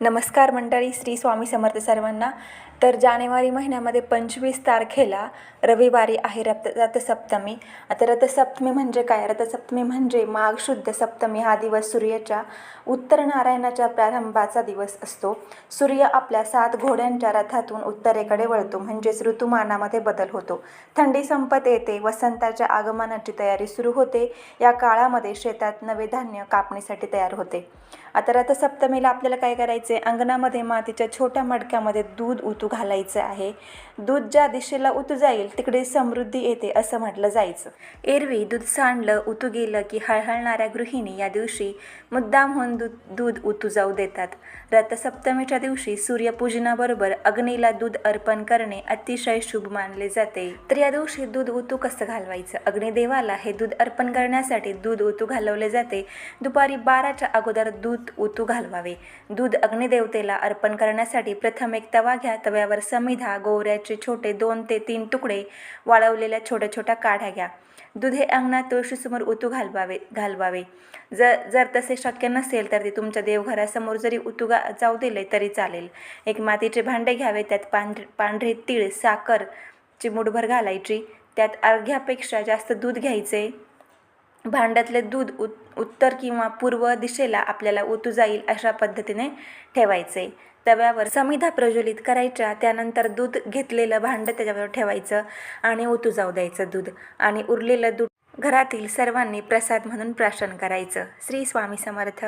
नमस्कार मंडळी, श्री स्वामी समर्थ सर्वांना. तर जानेवारी महिन्यामध्ये 25 तारखेला रविवारी आहे रथसप्तमी. आता रथसप्तमी म्हणजे काय? रथसप्तमी म्हणजे माघ शुद्ध सप्तमी हा दिवस सूर्याच्या उत्तर नारायणाच्या प्रारंभाचा दिवस असतो. सूर्य आपल्या 7 घोड्यांच्या रथातून उत्तरेकडे वळतो, म्हणजेच ऋतुमानामध्ये बदल होतो. थंडी संपत येते, वसंताच्या आगमनाची तयारी सुरू होते. या काळामध्ये शेतात नवे धान्य कापणीसाठी तयार होते. आता रथसप्तमीला आपल्याला काय करायचे? अंगणामध्ये मातीच्या छोट्या मडक्यामध्ये दूध उतू घालायचं आहे. दूध ज्या दिशेला उतू जाईल तिकडे समृद्धी येते असं म्हटलं जायचं. एरवी दूध सांडलं उतू गेलं की हळहळणाऱ्या गृहिणी या दिवशी मुद्दाम होऊन दूध उतू जाऊ देतात. रथसप्तमीच्या दिवशी सूर्यपूजनाबरोबर अग्नीला दूध अर्पण करणे अतिशय शुभ मानले जाते. तर या दिवशी दूध उतू कसं घालवायचं? अग्निदेवाला हे दूध अर्पण करण्यासाठी दूध उतू घालवले जाते. दुपारी 12च्या अगोदर दूध उतू घालवावे. दूध अग्निदेवतेला अर्पण करण्यासाठी प्रथम एक तवा घ्या. तव्यावर समिधा गोवऱ्याचे छोटे 2 ते 3 तुकडे वाळवलेल्या छोट्या छोट्या काढ्या घ्या. दूध हे अंगणात तुळशीसमोर उतू घालवावे. जर तसे शक्य नसेल तर ते तुमच्या देवघरासमोर जरी उतू जाऊ दिले तरी चालेल. एक मातीचे भांडे घ्यावे. त्यात पांढरे तीळ, साखर चिमूटभर घालायची. त्यात अर्ध्यापेक्षा जास्त दूध घ्यायचे. भांड्यातले दूध उत्तर किंवा पूर्व दिशेला आपल्याला उतू जाईल अशा पद्धतीने ठेवायचे. तव्यावर समिधा प्रज्वलित करायच्या. त्यानंतर दूध घेतलेलं भांडं त्याच्यावर ठेवायचं आणि उतू जाऊ द्यायचं दूध. आणि उरलेलं दूध घरातील सर्वांनी प्रसाद म्हणून प्राशन करायचं. श्री स्वामी समर्थ.